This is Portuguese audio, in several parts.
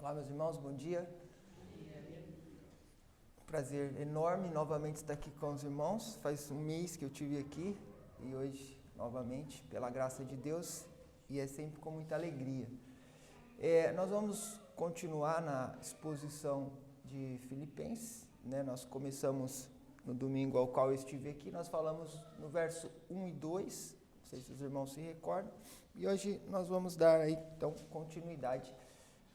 Olá, meus irmãos, bom dia. Prazer enorme novamente estar aqui com os irmãos. Faz um mês que eu estive aqui e hoje, novamente, pela graça de Deus, e é sempre com muita alegria. Nós vamos continuar na exposição de Filipenses, né? Nós começamos no domingo ao qual eu estive aqui, nós falamos no verso 1 e 2, não sei se os irmãos se recordam, e hoje nós vamos dar aí, então, continuidade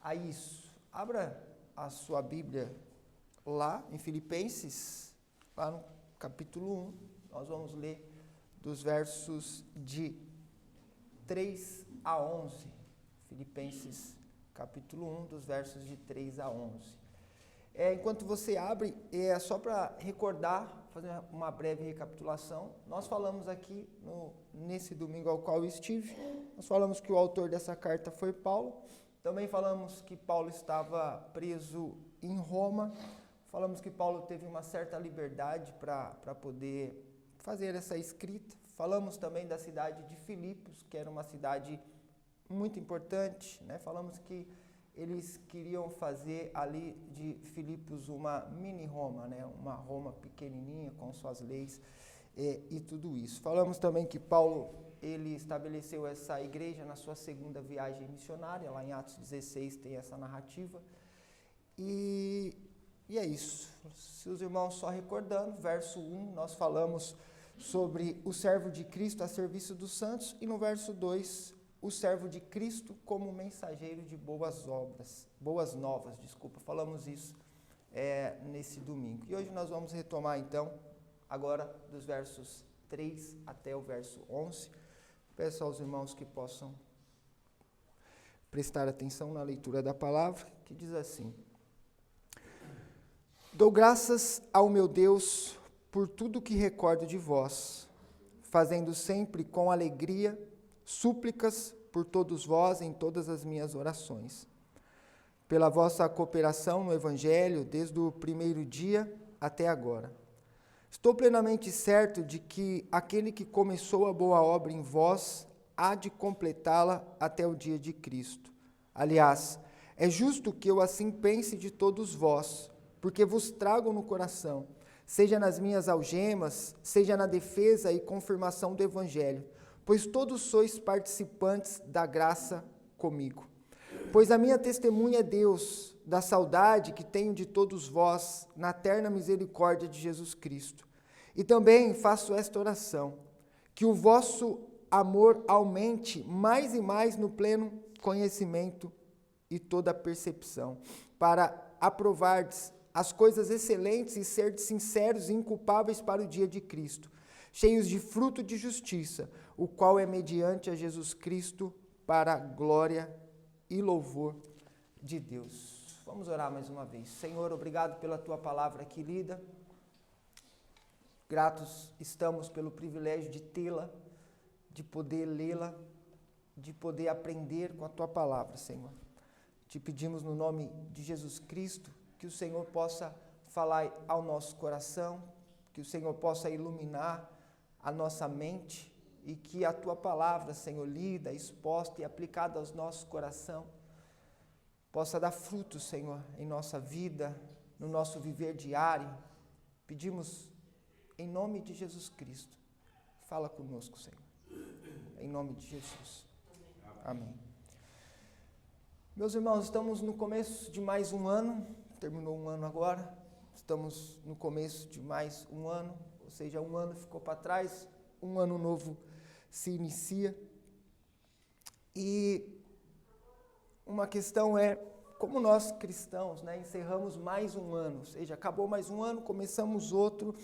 a isso. Abra a sua Bíblia lá em Filipenses, lá no capítulo 1, nós vamos ler dos versos de 3 a 11. Filipenses capítulo 1, dos versos de 3 a 11. Enquanto você abre, só para recordar, fazer uma breve recapitulação, nós falamos aqui, nesse domingo ao qual eu estive, nós falamos que o autor dessa carta foi Paulo, também falamos que Paulo estava preso em Roma, falamos que Paulo teve uma certa liberdade para poder fazer essa escrita, falamos também da cidade de Filipos, que era uma cidade muito importante, né? Falamos que eles queriam fazer ali de Filipos uma mini Roma, né? Uma Roma pequenininha com suas leis e tudo isso. Falamos também que Paulo ele estabeleceu essa igreja na sua segunda viagem missionária, lá em Atos 16 tem essa narrativa. E é isso. Se os irmãos só recordando, verso 1, nós falamos sobre o servo de Cristo a serviço dos santos, e no verso 2, o servo de Cristo como mensageiro de boas novas, falamos isso nesse domingo. E hoje nós vamos retomar então, agora dos versos 3 até o verso 11. Peço aos irmãos que possam prestar atenção na leitura da palavra, que diz assim: Dou graças ao meu Deus por tudo que recordo de vós, fazendo sempre com alegria súplicas por todos vós em todas as minhas orações, pela vossa cooperação no Evangelho desde o primeiro dia até agora. Estou plenamente certo de que aquele que começou a boa obra em vós há de completá-la até o dia de Cristo. Aliás, é justo que eu assim pense de todos vós, porque vos trago no coração, seja nas minhas algemas, seja na defesa e confirmação do Evangelho, pois todos sois participantes da graça comigo. Pois a minha testemunha é Deus, da saudade que tenho de todos vós, na terna misericórdia de Jesus Cristo. E também faço esta oração, que o vosso amor aumente mais e mais no pleno conhecimento e toda percepção, para aprovardes as coisas excelentes e serdes sinceros e inculpáveis para o dia de Cristo, cheios de fruto de justiça, o qual é mediante a Jesus Cristo para a glória e louvor de Deus. Vamos orar mais uma vez. Senhor, obrigado pela tua palavra aqui lida. Gratos estamos pelo privilégio de tê-la, de poder lê-la, de poder aprender com a tua palavra, Senhor. Te pedimos no nome de Jesus Cristo que o Senhor possa falar ao nosso coração, que o Senhor possa iluminar a nossa mente e que a tua palavra, Senhor, lida, exposta e aplicada aos nossos coração, possa dar fruto, Senhor, em nossa vida, no nosso viver diário. Pedimos em nome de Jesus Cristo. Fala conosco, Senhor. Em nome de Jesus. Amém. Meus irmãos, estamos no começo de mais um ano, terminou um ano agora, estamos no começo de mais um ano, ou seja, um ano ficou para trás, um ano novo se inicia. E uma questão é, como nós cristãos, né, encerramos mais um ano, ou seja, acabou mais um ano, começamos outro,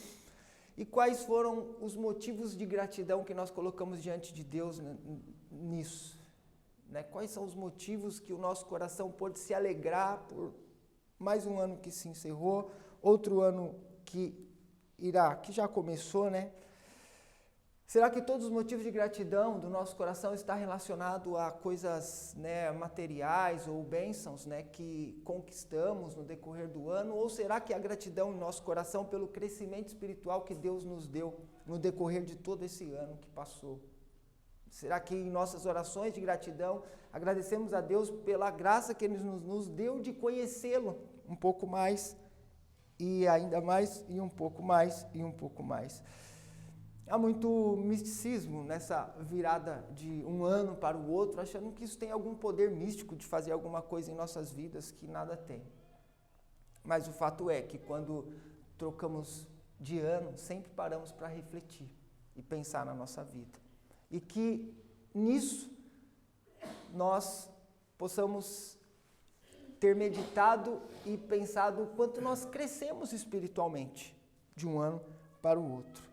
e quais foram os motivos de gratidão que nós colocamos diante de Deus nisso? Né? Quais são os motivos que o nosso coração pôde se alegrar por mais um ano que se encerrou, outro ano que já começou, né? Será que todos os motivos de gratidão do nosso coração estão relacionados a coisas, né, materiais ou bênçãos, né, que conquistamos no decorrer do ano? Ou será que a gratidão em nosso coração pelo crescimento espiritual que Deus nos deu no decorrer de todo esse ano que passou? Será que em nossas orações de gratidão agradecemos a Deus pela graça que Ele nos deu de conhecê-lo um pouco mais, e ainda mais, e um pouco mais, e um pouco mais? Há muito misticismo nessa virada de um ano para o outro, achando que isso tem algum poder místico de fazer alguma coisa em nossas vidas que nada tem. Mas o fato é que quando trocamos de ano, sempre paramos para refletir e pensar na nossa vida. E que nisso nós possamos ter meditado e pensado o quanto nós crescemos espiritualmente de um ano para o outro.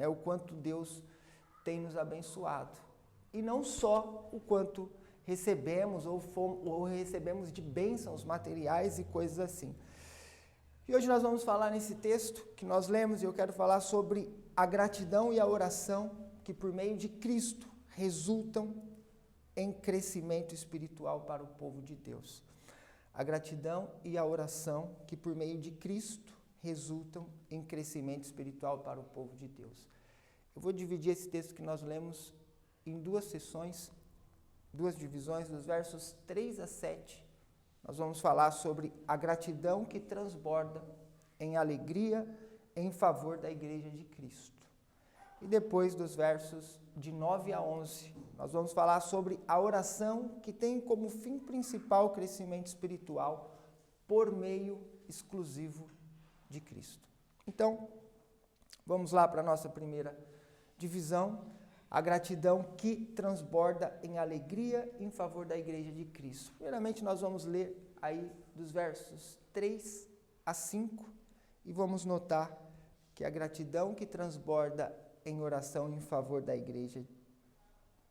O quanto Deus tem nos abençoado. E não só o quanto recebemos ou recebemos de bênçãos materiais e coisas assim. E hoje nós vamos falar nesse texto que nós lemos, e eu quero falar sobre a gratidão e a oração que por meio de Cristo resultam em crescimento espiritual para o povo de Deus. A gratidão e a oração que por meio de Cristo resultam em crescimento espiritual para o povo de Deus. Eu vou dividir esse texto que nós lemos em duas sessões, duas divisões, dos versos 3 a 7. Nós vamos falar sobre a gratidão que transborda em alegria em favor da Igreja de Cristo. E depois dos versos de 9 a 11, nós vamos falar sobre a oração que tem como fim principal o crescimento espiritual por meio exclusivo de Cristo. Então, vamos lá para a nossa primeira divisão, a gratidão que transborda em alegria em favor da Igreja de Cristo. Primeiramente, nós vamos ler aí dos versos 3 a 5 e vamos notar que a gratidão que transborda em oração em favor da Igreja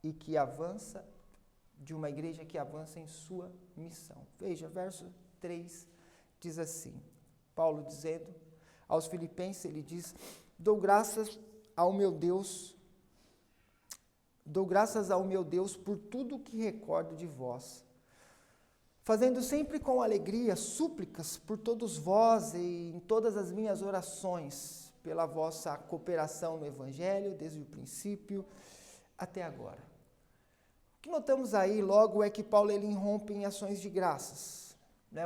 e que avança, de uma Igreja que avança em sua missão. Veja, verso 3 diz assim, Paulo dizendo aos Filipenses, ele diz, dou graças ao meu Deus por tudo que recordo de vós, fazendo sempre com alegria súplicas por todos vós e em todas as minhas orações, pela vossa cooperação no Evangelho, desde o princípio até agora. O que notamos aí logo é que Paulo ele irrompe em ações de graças,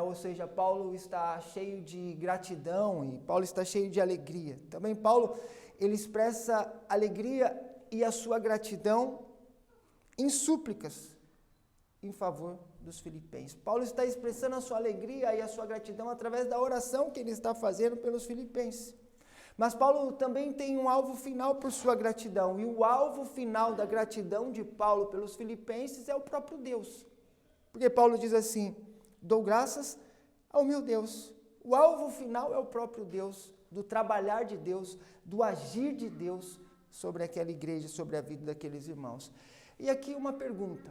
ou seja, Paulo está cheio de gratidão e Paulo está cheio de alegria. Também Paulo ele expressa alegria e a sua gratidão em súplicas em favor dos filipenses. Paulo está expressando a sua alegria e a sua gratidão através da oração que ele está fazendo pelos filipenses. Mas Paulo também tem um alvo final por sua gratidão, e o alvo final da gratidão de Paulo pelos filipenses é o próprio Deus. Porque Paulo diz assim, dou graças ao meu Deus. O alvo final é o próprio Deus, do trabalhar de Deus, do agir de Deus sobre aquela igreja, sobre a vida daqueles irmãos. E aqui uma pergunta,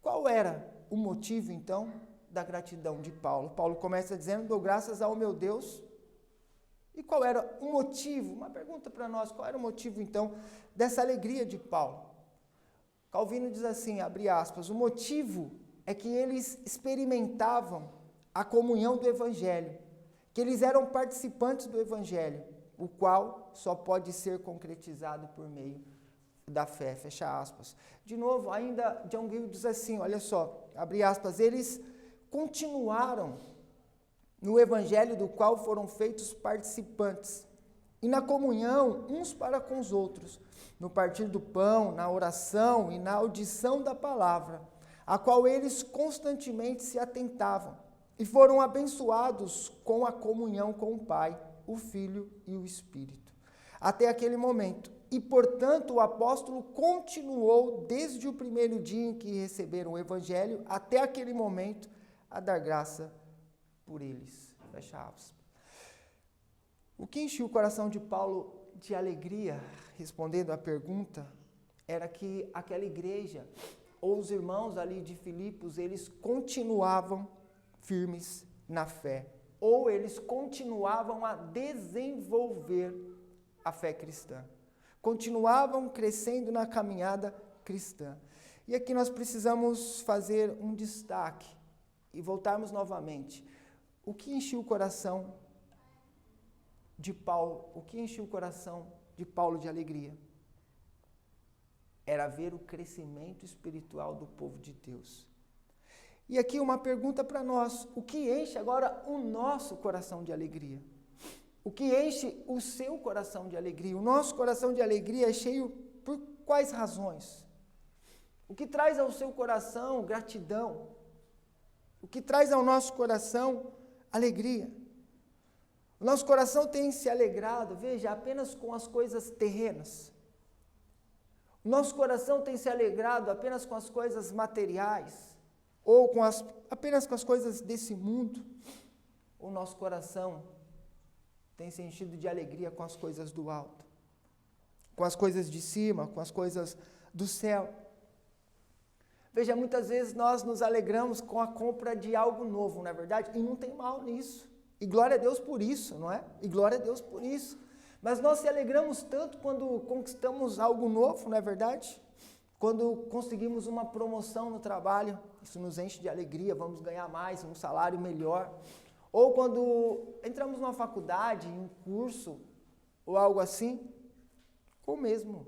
qual era o motivo então da gratidão de Paulo? Paulo começa dizendo, dou graças ao meu Deus. E qual era o motivo? Uma pergunta para nós, qual era o motivo então dessa alegria de Paulo? Calvino diz assim, abre aspas, o motivo é que eles experimentavam a comunhão do Evangelho, que eles eram participantes do Evangelho, o qual só pode ser concretizado por meio da fé, fecha aspas. De novo, ainda John Gill diz assim, olha só, abre aspas, eles continuaram no Evangelho do qual foram feitos participantes, e na comunhão uns para com os outros, no partir do pão, na oração e na audição da palavra, a qual eles constantemente se atentavam, e foram abençoados com a comunhão com o Pai, o Filho e o Espírito, até aquele momento. E, portanto, o apóstolo continuou desde o primeiro dia em que receberam o Evangelho, até aquele momento, a dar graça por eles. Fecha aspas. O que encheu o coração de Paulo de alegria, respondendo à pergunta, era que aquela igreja, ou os irmãos ali de Filipos, eles continuavam firmes na fé, ou eles continuavam a desenvolver a fé cristã, continuavam crescendo na caminhada cristã. E aqui nós precisamos fazer um destaque e voltarmos novamente. O que encheu o coração de Paulo? O que encheu o coração de Paulo de alegria? era ver o crescimento espiritual do povo de Deus. E aqui uma pergunta para nós: o que enche agora o nosso coração de alegria? O que enche o seu coração de alegria? O nosso coração de alegria é cheio por quais razões? O que traz ao seu coração gratidão? O que traz ao nosso coração alegria? O nosso coração tem se alegrado, veja, apenas com as coisas terrenas. O nosso coração tem se alegrado apenas com as coisas materiais, ou apenas com as coisas desse mundo. O nosso coração tem se enchido de alegria com as coisas do alto, com as coisas de cima, com as coisas do céu. Veja, muitas vezes nós nos alegramos com a compra de algo novo, não é verdade? E não tem mal nisso. E glória a Deus por isso, não é? E glória a Deus por isso. Mas nós se alegramos tanto quando conquistamos algo novo, não é verdade? Quando conseguimos uma promoção no trabalho, isso nos enche de alegria, vamos ganhar mais, um salário melhor. Ou quando entramos numa faculdade, em um curso, ou algo assim. Ou mesmo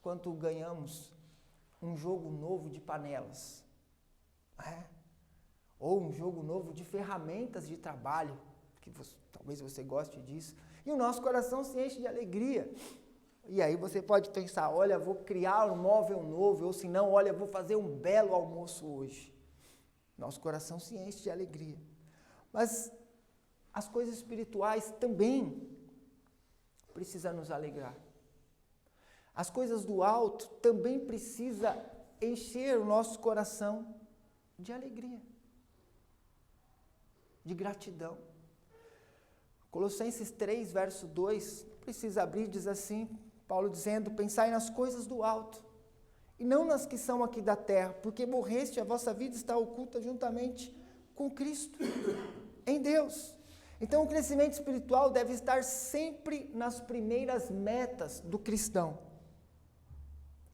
quando ganhamos um jogo novo de panelas. Ou um jogo novo de ferramentas de trabalho, que talvez você goste disso. E o nosso coração se enche de alegria. E aí você pode pensar, olha, vou criar um móvel novo, ou se não, olha, vou fazer um belo almoço hoje. Nosso coração se enche de alegria. Mas as coisas espirituais também precisam nos alegrar. As coisas do alto também precisam encher o nosso coração de alegria, de gratidão. Colossenses 3, verso 2, precisa abrir, diz assim, Paulo dizendo, pensai nas coisas do alto, e não nas que são aqui da terra, porque morreste, a vossa vida está oculta juntamente com Cristo, em Deus. Então o crescimento espiritual deve estar sempre nas primeiras metas do cristão.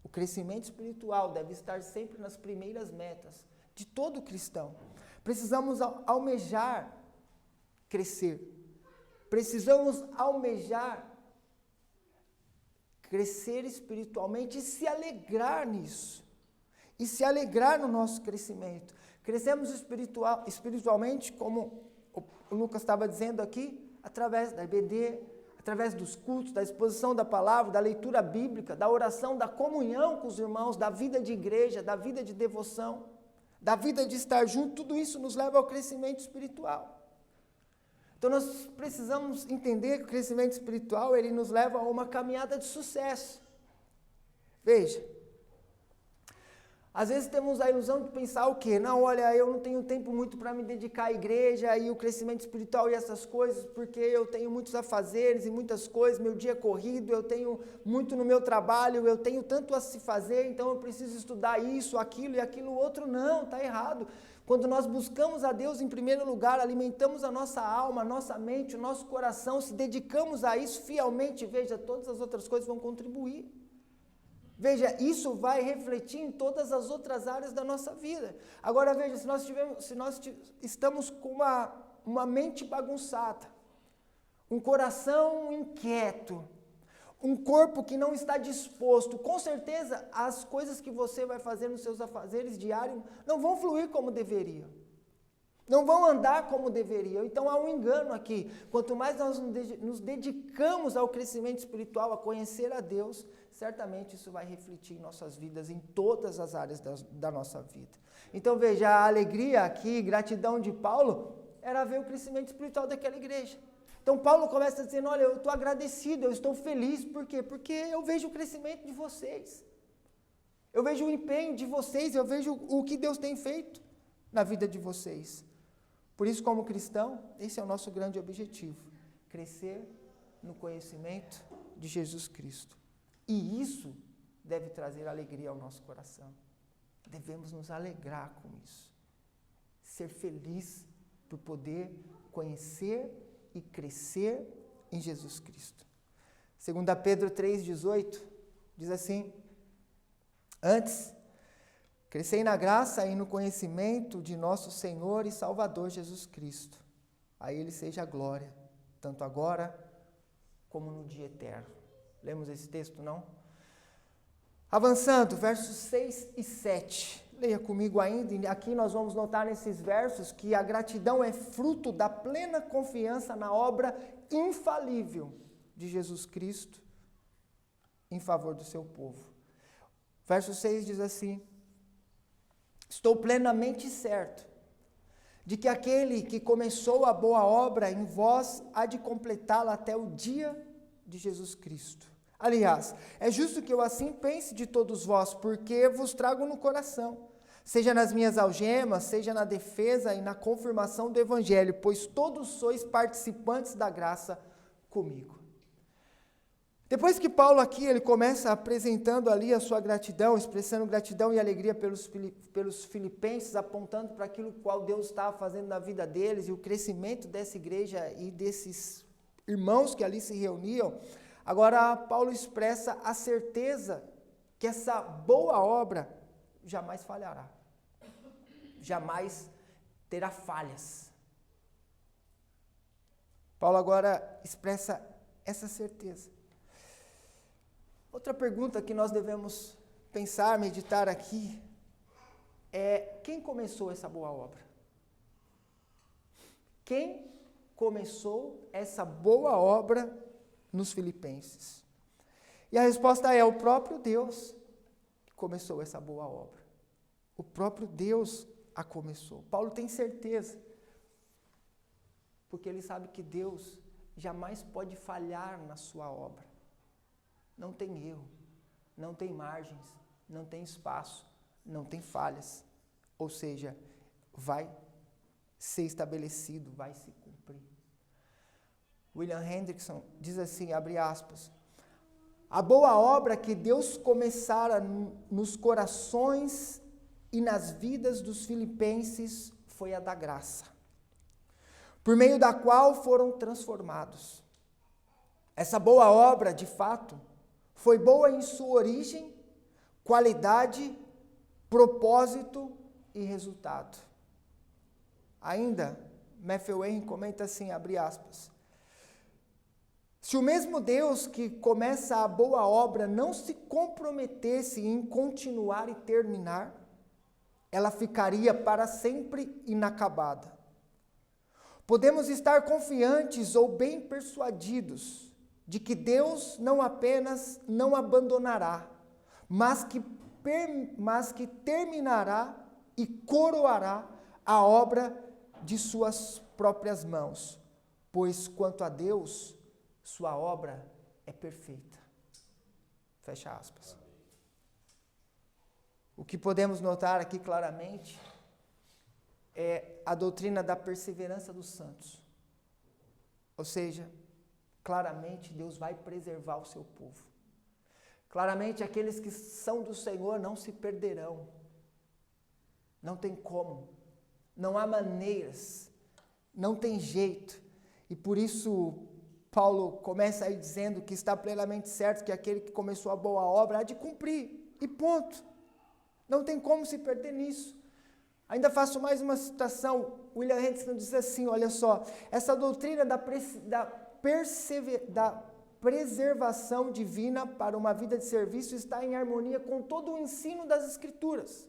O crescimento espiritual deve estar sempre nas primeiras metas de todo cristão. Precisamos almejar crescer. Precisamos almejar crescer espiritualmente e se alegrar nisso. E se alegrar no nosso crescimento. Crescemos espiritualmente, como o Lucas estava dizendo aqui, através da EBD, através dos cultos, da exposição da palavra, da leitura bíblica, da oração, da comunhão com os irmãos, da vida de igreja, da vida de devoção, da vida de estar junto, tudo isso nos leva ao crescimento espiritual. Então nós precisamos entender que o crescimento espiritual, ele nos leva a uma caminhada de sucesso. Veja, às vezes temos a ilusão de pensar o quê? Não, olha, eu não tenho tempo muito para me dedicar à igreja e o crescimento espiritual e essas coisas, porque eu tenho muitos afazeres e muitas coisas, meu dia é corrido, eu tenho muito no meu trabalho, eu tenho tanto a se fazer, então eu preciso estudar isso, aquilo e aquilo outro. Não, está errado. Quando nós buscamos a Deus em primeiro lugar, alimentamos a nossa alma, a nossa mente, o nosso coração, se dedicamos a isso fielmente, veja, todas as outras coisas vão contribuir. Veja, isso vai refletir em todas as outras áreas da nossa vida. Agora veja, se nós estamos com uma mente bagunçada, um coração inquieto, um corpo que não está disposto, com certeza as coisas que você vai fazer nos seus afazeres diários não vão fluir como deveriam. Não vão andar como deveriam. Então há um engano aqui. Quanto mais nós nos dedicamos ao crescimento espiritual, a conhecer a Deus, certamente isso vai refletir em nossas vidas, em todas as áreas da nossa vida. Então veja, a alegria aqui, gratidão de Paulo, era ver o crescimento espiritual daquela igreja. Então Paulo começa dizendo, olha, eu estou agradecido, eu estou feliz. Por quê? Porque eu vejo o crescimento de vocês. Eu vejo o empenho de vocês, eu vejo o que Deus tem feito na vida de vocês. Por isso, como cristão, esse é o nosso grande objetivo, crescer no conhecimento de Jesus Cristo. E isso deve trazer alegria ao nosso coração. Devemos nos alegrar com isso. Ser feliz por poder conhecer e crescer em Jesus Cristo. 2 Pedro 3,18 diz assim, antes, crescei na graça e no conhecimento de nosso Senhor e Salvador Jesus Cristo. A Ele seja a glória, tanto agora como no dia eterno. Lemos esse texto, não? Avançando, versos 6 e 7. Leia comigo ainda, e aqui nós vamos notar nesses versos que a gratidão é fruto da plena confiança na obra infalível de Jesus Cristo em favor do seu povo. Verso 6 diz assim: estou plenamente certo de que aquele que começou a boa obra em vós há de completá-la até o dia de Jesus Cristo. Aliás, é justo que eu assim pense de todos vós, porque vos trago no coração, seja nas minhas algemas, seja na defesa e na confirmação do Evangelho, pois todos sois participantes da graça comigo. Depois que Paulo aqui, ele começa apresentando ali a sua gratidão, expressando gratidão e alegria pelos filipenses, apontando para aquilo qual Deus estava fazendo na vida deles e o crescimento dessa igreja e desses irmãos que ali se reuniam. Agora, Paulo expressa a certeza que essa boa obra jamais falhará, jamais terá falhas. Paulo agora expressa essa certeza. Outra pergunta que nós devemos pensar, meditar aqui, é: quem começou essa boa obra? Quem começou essa boa obra nos filipenses? E a resposta é: o próprio Deus que começou essa boa obra. O próprio Deus a começou. Paulo tem certeza, porque ele sabe que Deus jamais pode falhar na sua obra. Não tem erro, não tem margens, não tem espaço, não tem falhas. Ou seja, vai ser estabelecido, vai se cumprir. William Hendrickson diz assim, abre aspas: a boa obra que Deus começara nos corações e nas vidas dos filipenses foi a da graça, por meio da qual foram transformados. Essa boa obra, de fato, foi boa em sua origem, qualidade, propósito e resultado. Ainda, Matthew Henry comenta assim, abre aspas: se o mesmo Deus que começa a boa obra não se comprometesse em continuar e terminar, ela ficaria para sempre inacabada. Podemos estar confiantes ou bem persuadidos de que Deus não apenas não abandonará, mas que terminará e coroará a obra de suas próprias mãos, pois quanto a Deus, sua obra é perfeita. Fecha aspas. O que podemos notar aqui claramente é a doutrina da perseverança dos santos. Ou seja, claramente Deus vai preservar o seu povo. Claramente aqueles que são do Senhor não se perderão. Não tem como. Não há maneiras. Não tem jeito. E por isso Paulo começa aí dizendo que está plenamente certo que aquele que começou a boa obra há de cumprir. E ponto. Não tem como se perder nisso. Ainda faço mais uma citação. William Hendrickson diz assim, olha só: essa doutrina da preservação divina para uma vida de serviço está em harmonia com todo o ensino das Escrituras.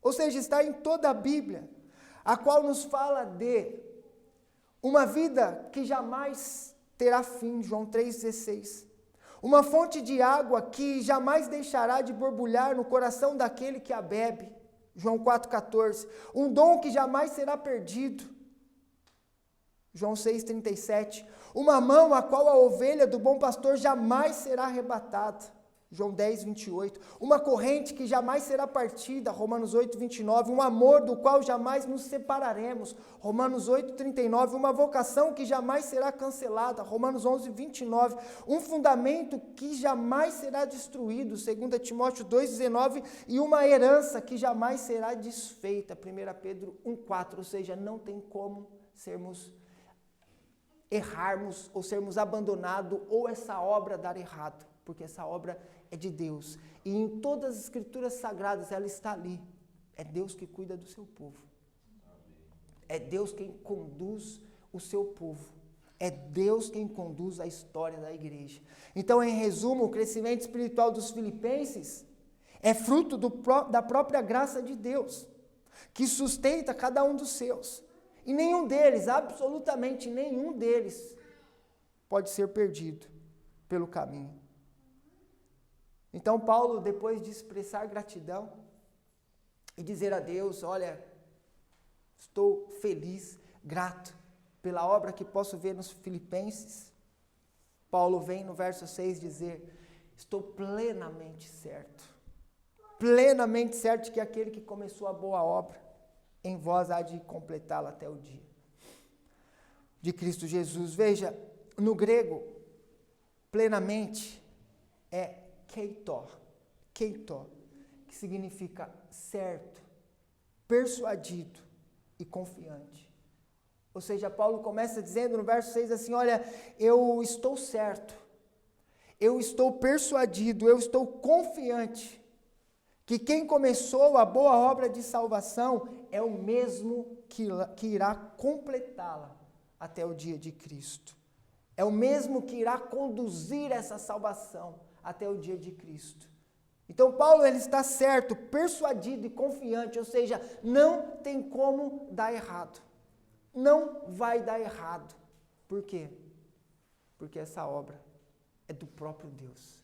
Ou seja, está em toda a Bíblia, a qual nos fala de uma vida que jamais terá fim, João 3,16. Uma fonte de água que jamais deixará de borbulhar no coração daquele que a bebe, João 4,14. Um dom que jamais será perdido, João 6,37. Uma mão a qual a ovelha do bom pastor jamais será arrebatada, João 10,28. Uma corrente que jamais será partida, Romanos 8,29. Um amor do qual jamais nos separaremos, Romanos 8,39. Uma vocação que jamais será cancelada, Romanos 11,29. Um fundamento que jamais será destruído, 2 Timóteo 2,19. E uma herança que jamais será desfeita, 1 Pedro 1,4. Ou seja, não tem como errarmos ou sermos abandonados ou essa obra dar errado, porque essa obra é de Deus. E em todas as Escrituras Sagradas ela está ali. É Deus que cuida do seu povo. É Deus quem conduz o seu povo É Deus quem conduz a história da igreja. Então, em resumo, o crescimento espiritual dos filipenses é fruto da própria graça de Deus, que sustenta cada um dos seus. E nenhum deles, absolutamente nenhum deles, pode ser perdido pelo caminho. Então, Paulo, depois de expressar gratidão e dizer a Deus, olha, estou feliz, grato pela obra que posso ver nos filipenses, Paulo vem no verso 6 dizer, estou plenamente certo que aquele que começou a boa obra em vós há de completá-la até o dia de Cristo Jesus. Veja, no grego, plenamente é keitó, que significa certo, persuadido e confiante. Ou seja, Paulo começa dizendo no verso 6 assim, olha, eu estou certo, eu estou persuadido, eu estou confiante que quem começou a boa obra de salvação é o mesmo que irá completá-la até o dia de Cristo. É o mesmo que irá conduzir essa salvação até o dia de Cristo. Então Paulo ele está certo, persuadido e confiante, ou seja, não tem como dar errado. Não vai dar errado. Por quê? Porque essa obra é do próprio Deus.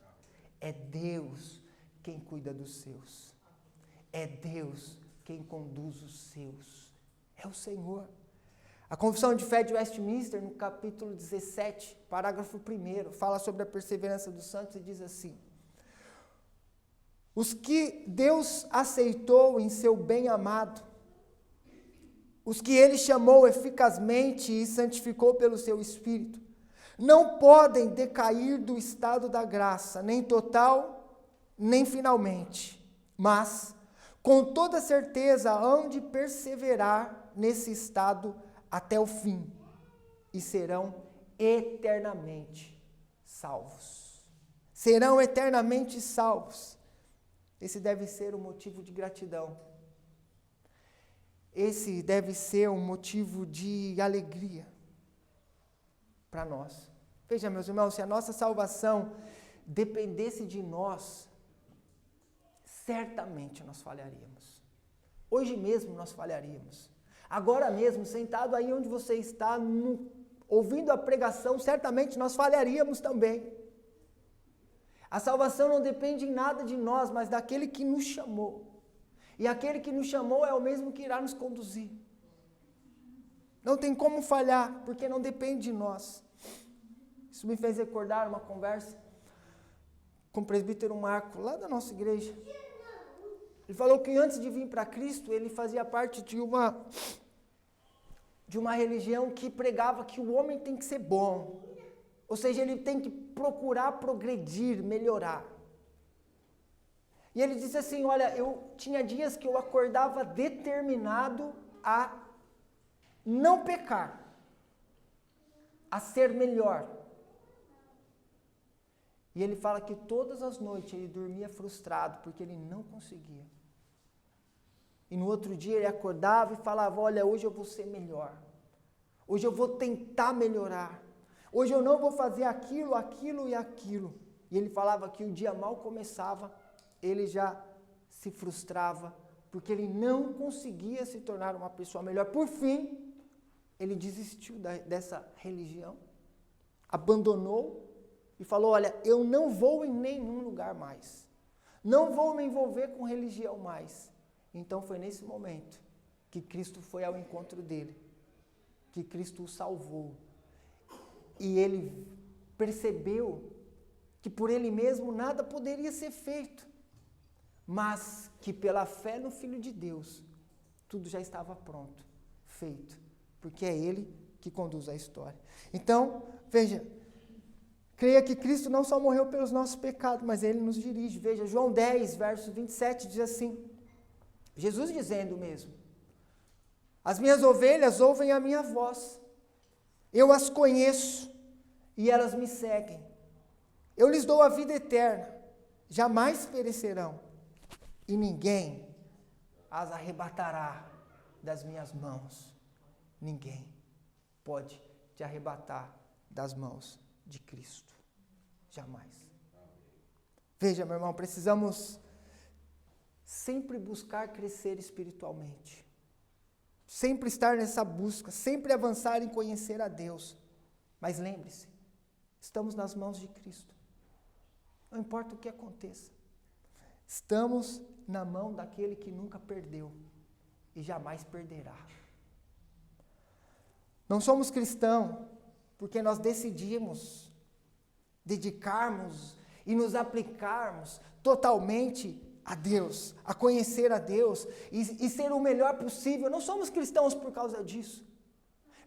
É Deus quem cuida dos seus. É Deus quem conduz os seus. É o Senhor. A Confissão de Fé de Westminster, no capítulo 17, parágrafo 1, fala sobre a perseverança dos santos e diz assim: os que Deus aceitou em seu bem-amado, os que Ele chamou eficazmente e santificou pelo seu Espírito, não podem decair do estado da graça, nem total, nem finalmente, mas, com toda certeza, hão de perseverar nesse estado até o fim, e serão eternamente salvos. Serão eternamente salvos. Esse deve ser o motivo de gratidão. Esse deve ser um motivo de alegria para nós. Veja, meus irmãos, se a nossa salvação dependesse de nós, certamente nós falharíamos. Hoje mesmo nós falharíamos. Agora mesmo, sentado aí onde você está, ouvindo a pregação, certamente nós falharíamos também. A salvação não depende em nada de nós, mas daquele que nos chamou. E aquele que nos chamou é o mesmo que irá nos conduzir. Não tem como falhar, porque não depende de nós. Isso me fez recordar uma conversa com o presbítero Marco, lá da nossa igreja. Ele falou que antes de vir para Cristo, ele fazia parte de uma religião que pregava que o homem tem que ser bom. Ou seja, ele tem que procurar progredir, melhorar. E ele disse assim, olha, eu tinha dias que eu acordava determinado a não pecar, a ser melhor. E ele fala que todas as noites ele dormia frustrado, porque ele não conseguia. E no outro dia ele acordava e falava, olha, hoje eu vou ser melhor. Hoje eu vou tentar melhorar. Hoje eu não vou fazer aquilo, aquilo e aquilo. E ele falava que o dia mal começava, ele já se frustrava, porque ele não conseguia se tornar uma pessoa melhor. Por fim, ele desistiu dessa religião, abandonou e falou, olha, eu não vou em nenhum lugar mais. Não vou me envolver com religião mais. Então foi nesse momento que Cristo foi ao encontro dele, que Cristo o salvou. E ele percebeu que por ele mesmo nada poderia ser feito, mas que pela fé no Filho de Deus, tudo já estava pronto, feito, porque é Ele que conduz a história. Então, veja, creia que Cristo não só morreu pelos nossos pecados, mas Ele nos dirige. Veja, João 10, verso 27 diz assim, Jesus dizendo mesmo, as minhas ovelhas ouvem a minha voz, eu as conheço e elas me seguem. Eu lhes dou a vida eterna, jamais perecerão, e ninguém as arrebatará das minhas mãos. Ninguém pode te arrebatar das mãos de Cristo. Jamais. Veja, meu irmão, precisamos sempre buscar crescer espiritualmente. Sempre estar nessa busca, sempre avançar em conhecer a Deus. Mas lembre-se, estamos nas mãos de Cristo. Não importa o que aconteça. Estamos na mão daquele que nunca perdeu e jamais perderá. Não somos cristãos porque nós decidimos dedicarmos e nos aplicarmos totalmente a Deus, a conhecer a Deus e ser o melhor possível. Não somos cristãos por causa disso.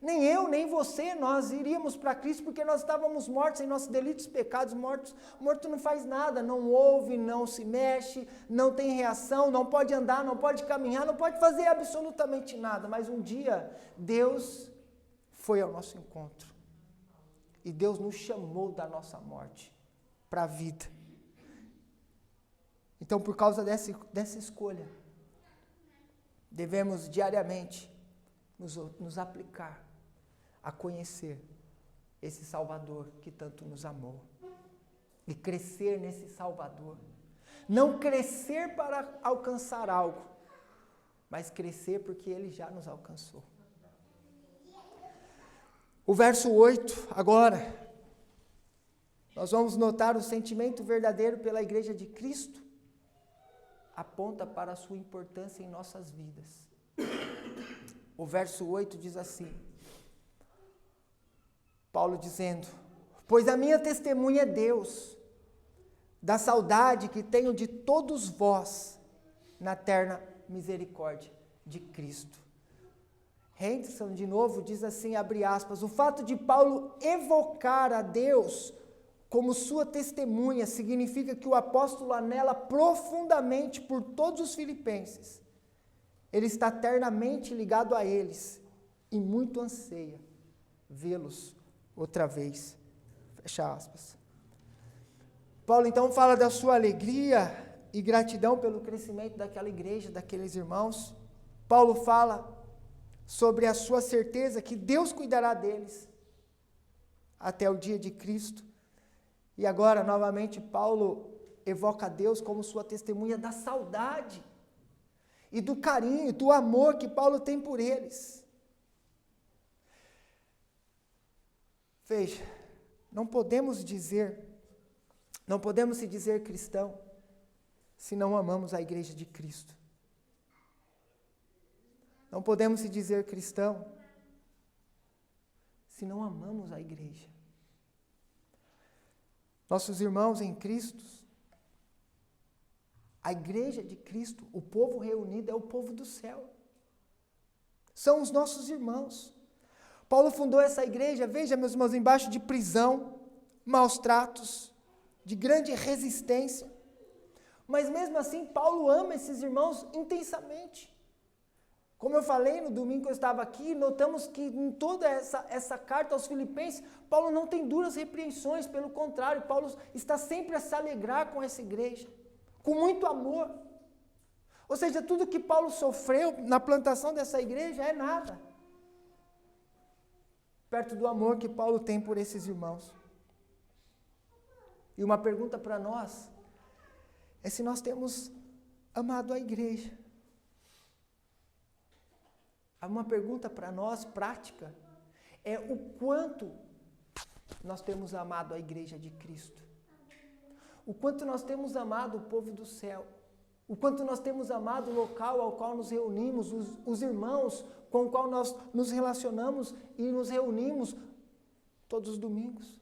Nem eu, nem você, nós iríamos para Cristo porque nós estávamos mortos em nossos delitos e pecados. Morto não faz nada, não ouve, não se mexe, não tem reação, não pode andar, não pode caminhar, não pode fazer absolutamente nada. Mas um dia, Deus foi ao nosso encontro. E Deus nos chamou da nossa morte para a vida. Então, por causa dessa escolha, devemos diariamente nos aplicar a conhecer esse Salvador que tanto nos amou. E crescer nesse Salvador. Não crescer para alcançar algo, mas crescer porque Ele já nos alcançou. O verso 8, agora, nós vamos notar o sentimento verdadeiro pela Igreja de Cristo, aponta para a sua importância em nossas vidas. O verso 8 diz assim, Paulo dizendo, pois a minha testemunha é Deus, da saudade que tenho de todos vós, na eterna misericórdia de Cristo. Henderson, de novo, diz assim, abre aspas, o fato de Paulo evocar a Deus como sua testemunha significa que o apóstolo anela profundamente por todos os filipenses. Ele está eternamente ligado a eles e muito anseia vê-los outra vez. Fecha aspas. Paulo então fala da sua alegria e gratidão pelo crescimento daquela igreja, daqueles irmãos. Paulo fala sobre a sua certeza que Deus cuidará deles até o dia de Cristo. E agora, novamente, Paulo evoca Deus como sua testemunha da saudade e do carinho, do amor que Paulo tem por eles. Veja, não podemos se dizer cristão se não amamos a igreja de Cristo. Não podemos se dizer cristão se não amamos a igreja. Nossos irmãos em Cristo, a igreja de Cristo, o povo reunido é o povo do céu. São os nossos irmãos. Paulo fundou essa igreja, veja, meus irmãos, embaixo de prisão, maus tratos, de grande resistência. Mas mesmo assim, Paulo ama esses irmãos intensamente. Como eu falei no domingo que eu estava aqui, notamos que em toda essa carta aos Filipenses, Paulo não tem duras repreensões, pelo contrário, Paulo está sempre a se alegrar com essa igreja, com muito amor. Ou seja, tudo que Paulo sofreu na plantação dessa igreja é nada, perto do amor que Paulo tem por esses irmãos. E uma pergunta para nós é se nós temos amado a igreja. Uma pergunta para nós, prática, é o quanto nós temos amado a igreja de Cristo. O quanto nós temos amado o povo do céu. O quanto nós temos amado o local ao qual nos reunimos, os irmãos com o qual nós nos relacionamos e nos reunimos todos os domingos.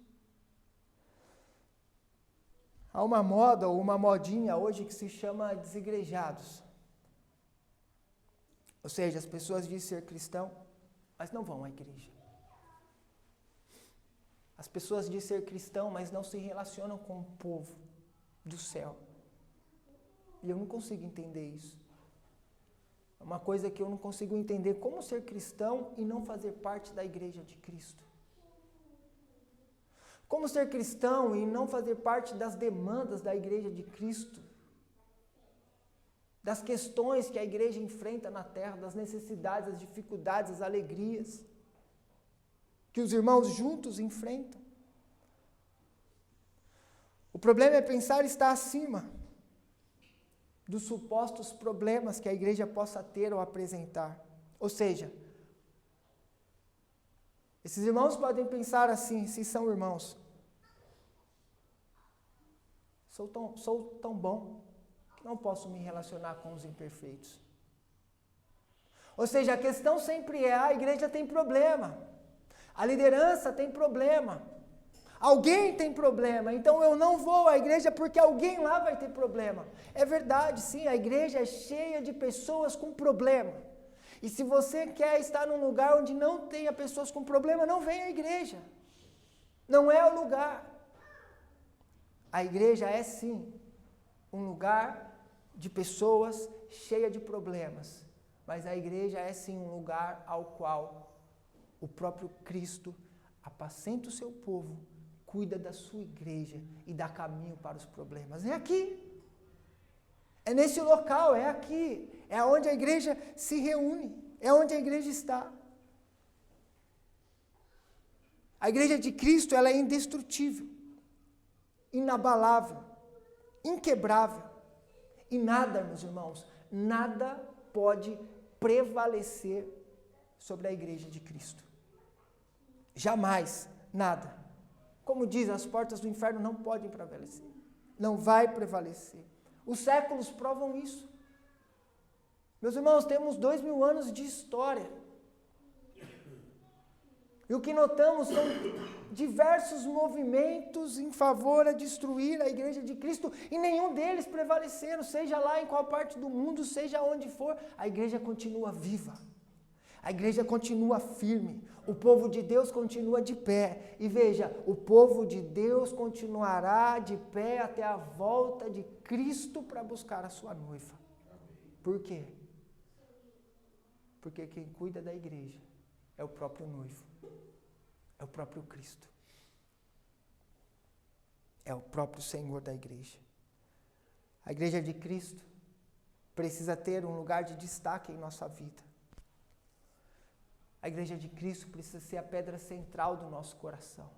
Há uma moda ou uma modinha hoje que se chama desigrejados. Ou seja, as pessoas dizem ser cristão, mas não vão à igreja. As pessoas dizem ser cristão, mas não se relacionam com o povo do céu. E eu não consigo entender isso. É uma coisa que eu não consigo entender, como ser cristão e não fazer parte da igreja de Cristo. Como ser cristão e não fazer parte das demandas da igreja de Cristo. Das questões que a igreja enfrenta na terra, das necessidades, das dificuldades, das alegrias. que os irmãos juntos enfrentam. O problema é pensar estar acima dos supostos problemas que a igreja possa ter ou apresentar. Ou seja, esses irmãos podem pensar assim, se são irmãos: sou tão bom que não posso me relacionar com os imperfeitos. Ou seja, a questão sempre é: a igreja tem problema, a liderança tem problema, alguém tem problema, então eu não vou à igreja porque alguém lá vai ter problema. É verdade, sim, a igreja é cheia de pessoas com problema. E se você quer estar num lugar onde não tenha pessoas com problema, não venha à igreja. Não é o lugar. A igreja é sim um lugar de pessoas cheias de problemas. Mas a igreja é sim um lugar ao qual o próprio Cristo apacenta o seu povo, cuida da sua igreja e dá caminho para os problemas. É aqui. É nesse local, é aqui. É onde a igreja se reúne. É onde a igreja está. A igreja de Cristo, ela é indestrutível, inabalável, inquebrável. E nada, meus irmãos, nada pode prevalecer sobre a igreja de Cristo. Jamais, nada. Como diz, as portas do inferno não podem prevalecer. Não vai prevalecer. Os séculos provam isso. Meus irmãos, temos 2000 anos de história. E o que notamos são diversos movimentos em favor a destruir a igreja de Cristo, e nenhum deles prevaleceram, seja lá em qual parte do mundo, seja onde for, a igreja continua viva. A igreja continua firme, o povo de Deus continua de pé. E veja, o povo de Deus continuará de pé até a volta de Cristo para buscar a sua noiva. Por quê? Porque quem cuida da igreja é o próprio noivo, é o próprio Cristo, é o próprio Senhor da igreja. A igreja de Cristo precisa ter um lugar de destaque em nossa vida. A igreja de Cristo precisa ser a pedra central do nosso coração.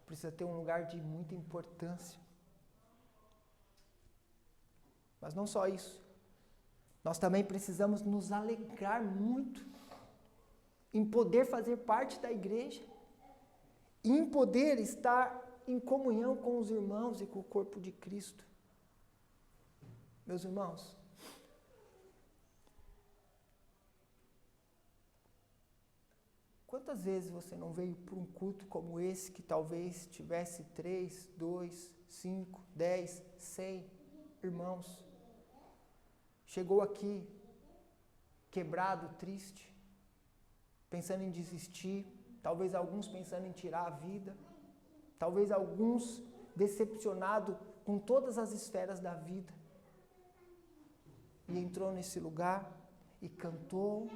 Precisa ter um lugar de muita importância. Mas não só isso. Nós também precisamos nos alegrar muito em poder fazer parte da igreja, e em poder estar em comunhão com os irmãos e com o corpo de Cristo. Meus irmãos, quantas vezes você não veio para um culto como esse, que talvez tivesse 3, 2, 5, 10, 100 irmãos? Chegou aqui quebrado, triste, pensando em desistir, talvez alguns pensando em tirar a vida, talvez alguns decepcionados com todas as esferas da vida. E entrou nesse lugar e cantou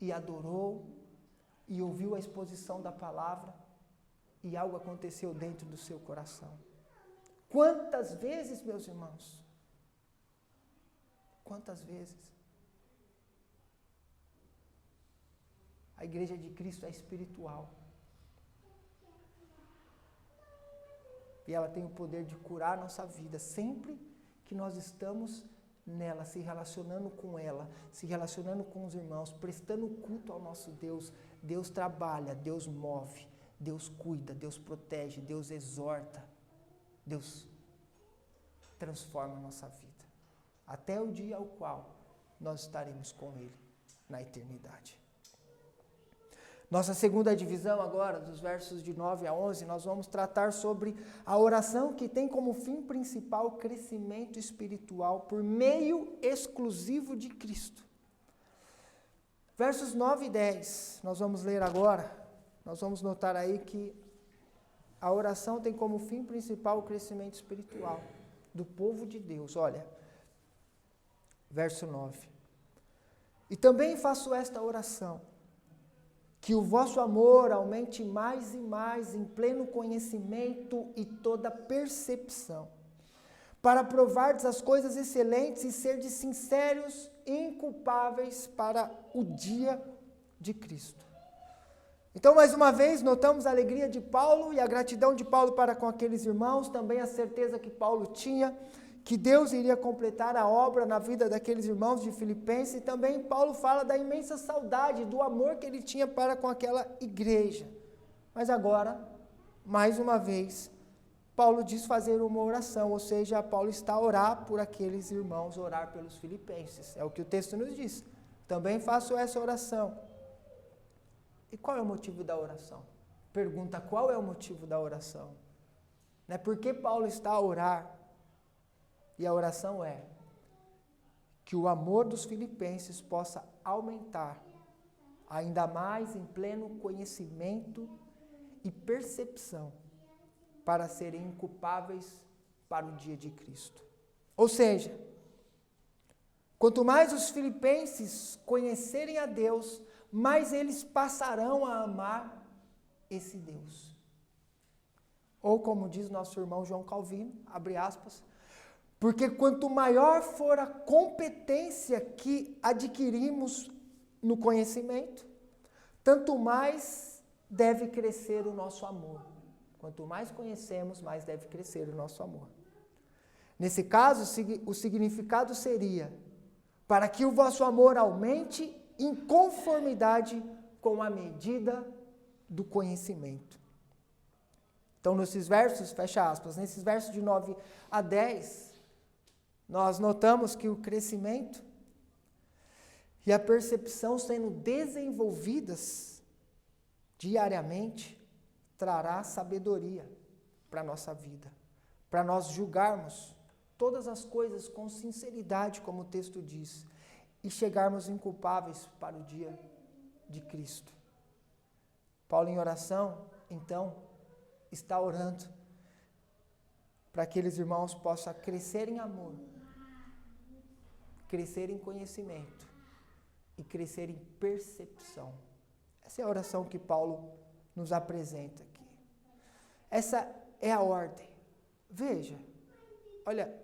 e adorou e ouviu a exposição da palavra e algo aconteceu dentro do seu coração. Quantas vezes, meus irmãos? Quantas vezes? A igreja de Cristo é espiritual. E ela tem o poder de curar a nossa vida sempre que nós estamos nela, se relacionando com ela, se relacionando com os irmãos, prestando culto ao nosso Deus. Deus trabalha, Deus move, Deus cuida, Deus protege, Deus exorta, Deus transforma a nossa vida. Até o dia ao qual nós estaremos com Ele na eternidade. Nossa segunda divisão agora, dos versos de 9 a 11, nós vamos tratar sobre a oração que tem como fim principal o crescimento espiritual por meio exclusivo de Cristo. Versos 9 e 10, nós vamos ler agora, nós vamos notar aí que a oração tem como fim principal o crescimento espiritual do povo de Deus. Olha, verso 9. E também faço esta oração, que o vosso amor aumente mais e mais em pleno conhecimento e toda percepção, para provardes as coisas excelentes e serdes sinceros e inculpáveis para o dia de Cristo. Então, mais uma vez, notamos a alegria de Paulo e a gratidão de Paulo para com aqueles irmãos, também a certeza que Paulo tinha que Deus iria completar a obra na vida daqueles irmãos de Filipenses, e também Paulo fala da imensa saudade, do amor que ele tinha para com aquela igreja. Mas agora, mais uma vez, Paulo diz fazer uma oração, ou seja, Paulo está a orar por aqueles irmãos, orar pelos filipenses. É o que o texto nos diz. Também faço essa oração. E qual é o motivo da oração? Pergunta, qual é o motivo da oração? Não é porque Paulo está a orar. E a oração é que o amor dos filipenses possa aumentar ainda mais em pleno conhecimento e percepção para serem inculpáveis para o dia de Cristo. Ou seja, quanto mais os filipenses conhecerem a Deus, mais eles passarão a amar esse Deus. Ou como diz nosso irmão João Calvino, abre aspas, porque quanto maior for a competência que adquirimos no conhecimento, tanto mais deve crescer o nosso amor. Quanto mais conhecemos, mais deve crescer o nosso amor. Nesse caso, o significado seria, para que o vosso amor aumente em conformidade com a medida do conhecimento. Então, nesses versos, fecha aspas, nesses versos de 9 a 10, nós notamos que o crescimento e a percepção sendo desenvolvidas diariamente trará sabedoria para a nossa vida, para nós julgarmos todas as coisas com sinceridade, como o texto diz, e chegarmos inculpáveis para o dia de Cristo. Paulo, em oração, então, está orando para que aqueles irmãos possam crescer em amor, crescer em conhecimento e crescer em percepção. Essa é a oração que Paulo nos apresenta aqui. Essa é a ordem. Veja, olha,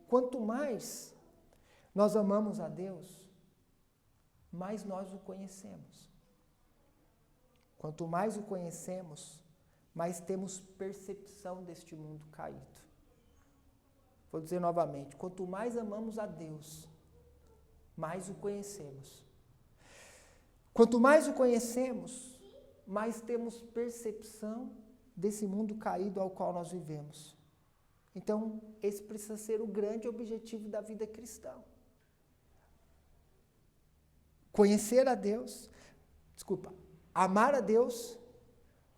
quanto mais nós amamos a Deus, mais nós o conhecemos. Quanto mais o conhecemos, mais temos percepção deste mundo caído. Vou dizer novamente, quanto mais amamos a Deus, mais o conhecemos. Quanto mais o conhecemos, mais temos percepção desse mundo caído ao qual nós vivemos. Então, esse precisa ser o grande objetivo da vida cristã. Conhecer a Deus, amar a Deus,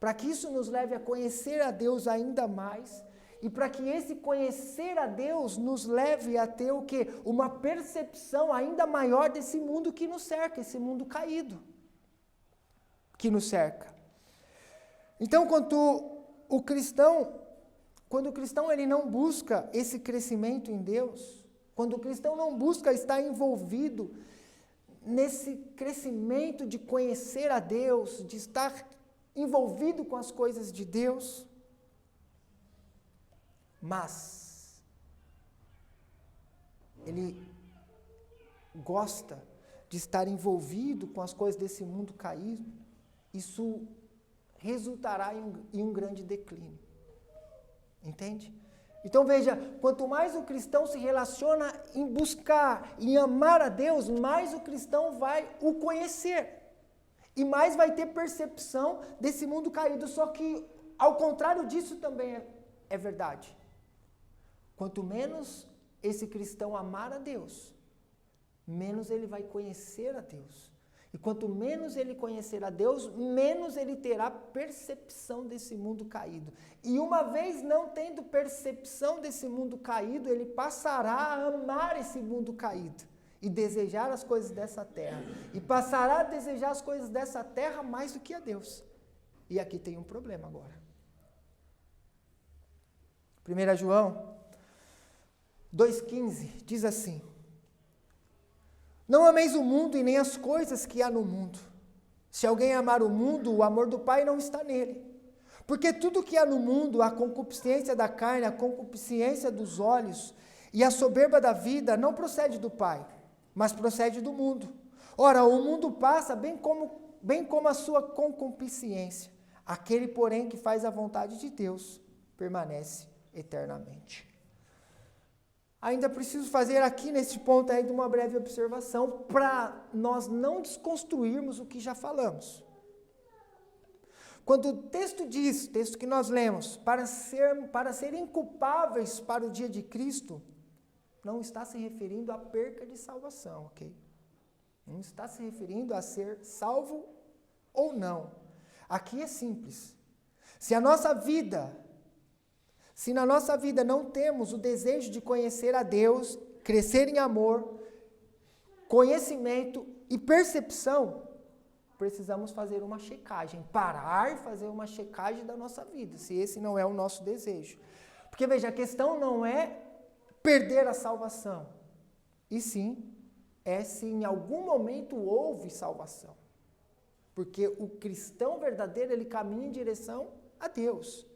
para que isso nos leve a conhecer a Deus ainda mais, e para que esse conhecer a Deus nos leve a ter o quê? Uma percepção ainda maior desse mundo que nos cerca, esse mundo caído que nos cerca. Então, quando o cristão ele não busca esse crescimento em Deus, quando o cristão não busca estar envolvido nesse crescimento de conhecer a Deus, de estar envolvido com as coisas de Deus, mas ele gosta de estar envolvido com as coisas desse mundo caído, isso resultará em um grande declínio. Entende? Então veja, quanto mais o cristão se relaciona em buscar, em amar a Deus, mais o cristão vai o conhecer. E mais vai ter percepção desse mundo caído. Só que, ao contrário disso também é verdade. Quanto menos esse cristão amar a Deus, menos ele vai conhecer a Deus. E quanto menos ele conhecer a Deus, menos ele terá percepção desse mundo caído. E uma vez não tendo percepção desse mundo caído, ele passará a amar esse mundo caído e desejar as coisas dessa terra. E passará a desejar as coisas dessa terra mais do que a Deus. E aqui tem um problema agora. 1 João 2,15 diz assim: não ameis o mundo e nem as coisas que há no mundo. Se alguém amar o mundo, o amor do Pai não está nele. Porque tudo que há no mundo, a concupiscência da carne, a concupiscência dos olhos e a soberba da vida, não procede do Pai, mas procede do mundo. Ora, o mundo passa bem como a sua concupiscência. Aquele, porém, que faz a vontade de Deus, permanece eternamente. Ainda preciso fazer aqui, neste ponto aí, de uma breve observação, para nós não desconstruirmos o que já falamos. Quando o texto diz, texto que nós lemos, para ser inculpáveis para o dia de Cristo, não está se referindo à perca de salvação, ok? Não está se referindo a ser salvo ou não. Aqui é simples. Se na nossa vida não temos o desejo de conhecer a Deus, crescer em amor, conhecimento e percepção, precisamos fazer uma checagem, parar e fazer uma checagem da nossa vida, se esse não é o nosso desejo. Porque, veja, a questão não é perder a salvação, e sim, é se em algum momento houve salvação. Porque o cristão verdadeiro, ele caminha em direção a Deus,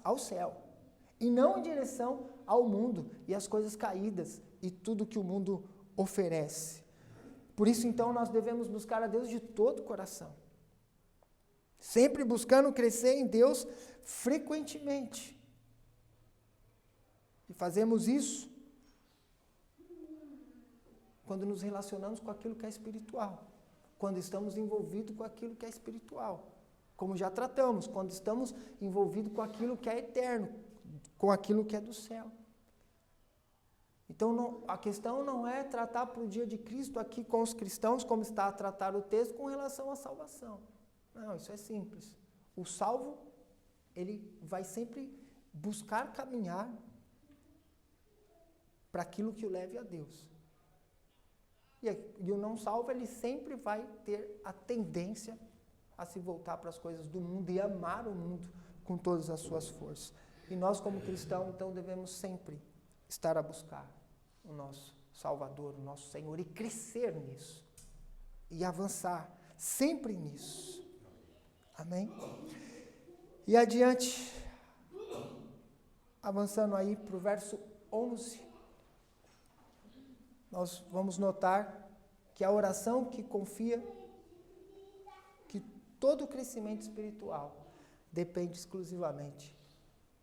ao céu, e não em direção ao mundo e às coisas caídas e tudo que o mundo oferece. Por isso, então, nós devemos buscar a Deus de todo o coração. Sempre buscando crescer em Deus frequentemente. E fazemos isso quando nos relacionamos com aquilo que é espiritual. Quando estamos envolvidos com aquilo que é espiritual. Como já tratamos, quando estamos envolvidos com aquilo que é eterno, com aquilo que é do céu. Então, a questão não é tratar para o dia de Cristo aqui com os cristãos, como está a tratar o texto, com relação à salvação. Não, isso é simples. O salvo, ele vai sempre buscar caminhar para aquilo que o leve a Deus. E o não salvo, ele sempre vai ter a tendência a se voltar para as coisas do mundo e amar o mundo com todas as suas forças. E nós, como cristãos, então, devemos sempre estar a buscar o nosso Salvador, o nosso Senhor, e crescer nisso, e avançar sempre nisso. Amém? E adiante, avançando aí para o verso 11, nós vamos notar que a oração que confia que todo o crescimento espiritual depende exclusivamente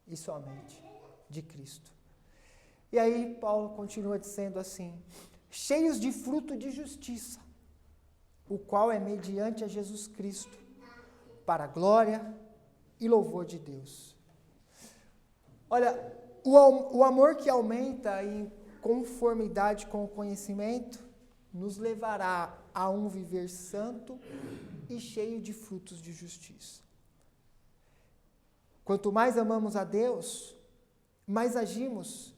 e somente de Cristo. E aí Paulo continua dizendo assim: cheios de fruto de justiça, o qual é mediante a Jesus Cristo, para a glória e louvor de Deus. Olha, o amor que aumenta em conformidade com o conhecimento nos levará a um viver santo e cheio de frutos de justiça. Quanto mais amamos a Deus, mais agimos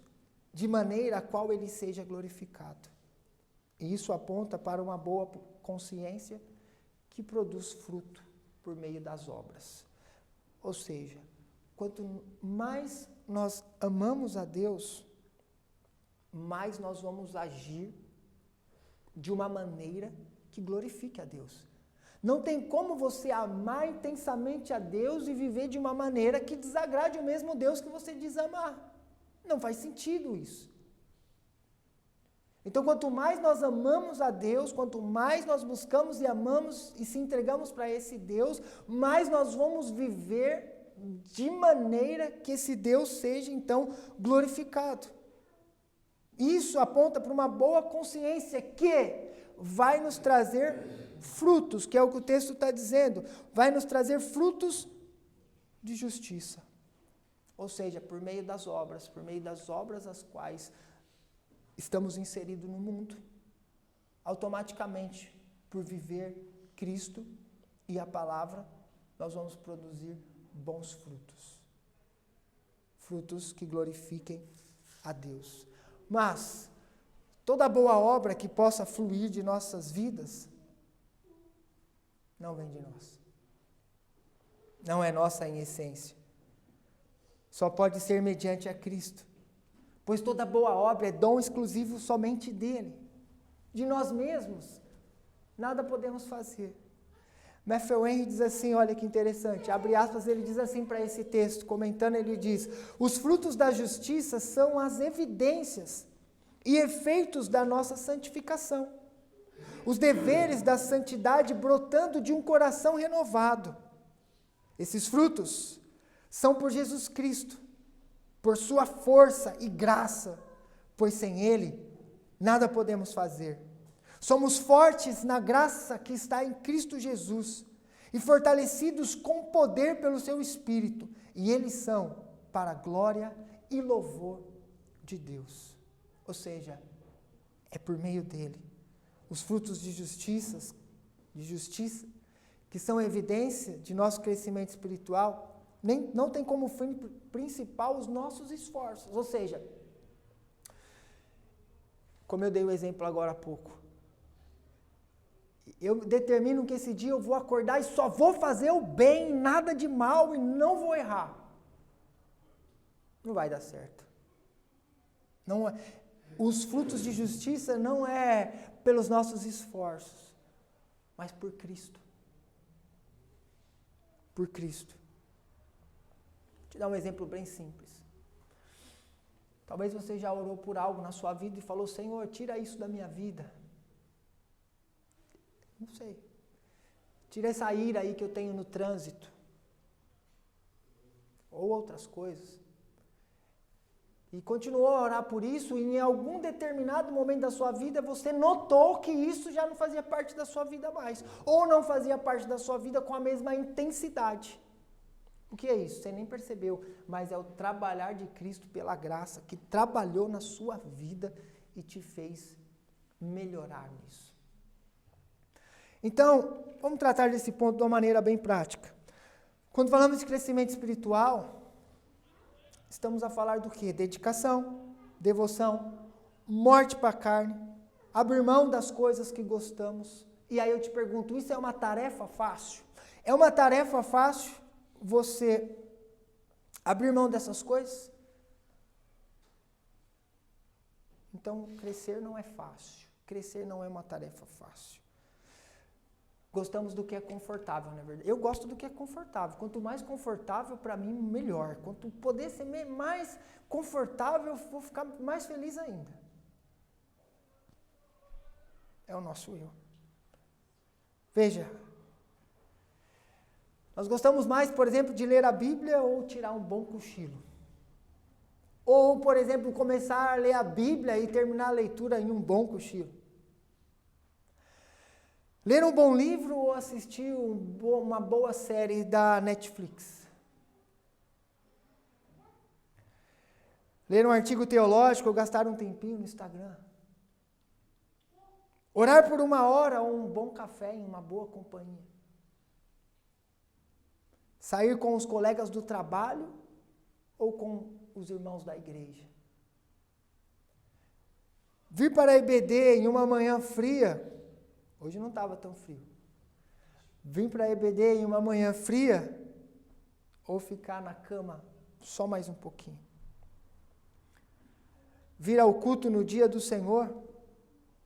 de maneira a qual Ele seja glorificado. E isso aponta para uma boa consciência que produz fruto por meio das obras. Ou seja, quanto mais nós amamos a Deus, mais nós vamos agir de uma maneira que glorifique a Deus. Não tem como você amar intensamente a Deus e viver de uma maneira que desagrade o mesmo Deus que você diz amar. Não faz sentido isso. Então, quanto mais nós amamos a Deus, quanto mais nós buscamos e amamos e se entregamos para esse Deus, mais nós vamos viver de maneira que esse Deus seja, então, glorificado. Isso aponta para uma boa consciência que vai nos trazer frutos, que é o que o texto está dizendo, vai nos trazer frutos de justiça. Ou seja, por meio das obras as quais estamos inseridos no mundo, automaticamente, por viver Cristo e a palavra, nós vamos produzir bons frutos. Frutos que glorifiquem a Deus. Mas, toda boa obra que possa fluir de nossas vidas, não vem de nós. Não é nossa em essência. Só pode ser mediante a Cristo. Pois toda boa obra é dom exclusivo somente dele. De nós mesmos, nada podemos fazer. Matthew Henry diz assim, olha que interessante, abre aspas, ele diz assim para esse texto, comentando, ele diz: os frutos da justiça são as evidências e efeitos da nossa santificação. Os deveres da santidade brotando de um coração renovado. Esses frutos são por Jesus Cristo, por sua força e graça, pois sem Ele nada podemos fazer. Somos fortes na graça que está em Cristo Jesus e fortalecidos com poder pelo seu Espírito, e eles são para a glória e louvor de Deus. Ou seja, é por meio dele. Os frutos de justiça, que são evidência de nosso crescimento espiritual, não tem como fim principal os nossos esforços. Ou seja, como eu dei o exemplo agora há pouco, eu determino que esse dia eu vou acordar e só vou fazer o bem, nada de mal e não vou errar. Não vai dar certo. Não é, os frutos de justiça não é pelos nossos esforços, mas por Cristo. Por Cristo. Vou te dar um exemplo bem simples. Talvez você já orou por algo na sua vida e falou: Senhor, tira isso da minha vida. Não sei. Tira essa ira aí que eu tenho no trânsito. Ou outras coisas. E continuou a orar por isso, e em algum determinado momento da sua vida, você notou que isso já não fazia parte da sua vida mais. Ou não fazia parte da sua vida com a mesma intensidade. O que é isso? Você nem percebeu, mas é o trabalhar de Cristo pela graça, que trabalhou na sua vida e te fez melhorar nisso. Então, vamos tratar desse ponto de uma maneira bem prática. Quando falamos de crescimento espiritual, estamos a falar do quê? Dedicação, devoção, morte para a carne, abrir mão das coisas que gostamos. E aí eu te pergunto, isso é uma tarefa fácil? É uma tarefa fácil você abrir mão dessas coisas? Então, crescer não é fácil. Crescer não é uma tarefa fácil. Gostamos do que é confortável, na verdade. Eu gosto do que é confortável. Quanto mais confortável, para mim, melhor. Quanto poder ser mais confortável, eu vou ficar mais feliz ainda. É o nosso eu. Veja, nós gostamos mais, por exemplo, de ler a Bíblia ou tirar um bom cochilo. Ou, por exemplo, começar a ler a Bíblia e terminar a leitura em um bom cochilo. Ler um bom livro ou assistir uma boa série da Netflix. Ler um artigo teológico ou gastar um tempinho no Instagram. Orar por 1 hora ou um bom café em uma boa companhia. Sair com os colegas do trabalho ou com os irmãos da igreja. Vir para a EBD em uma manhã fria. Hoje não estava tão frio. Vim para a EBD em uma manhã fria ou ficar na cama só mais um pouquinho. Vir ao culto no dia do Senhor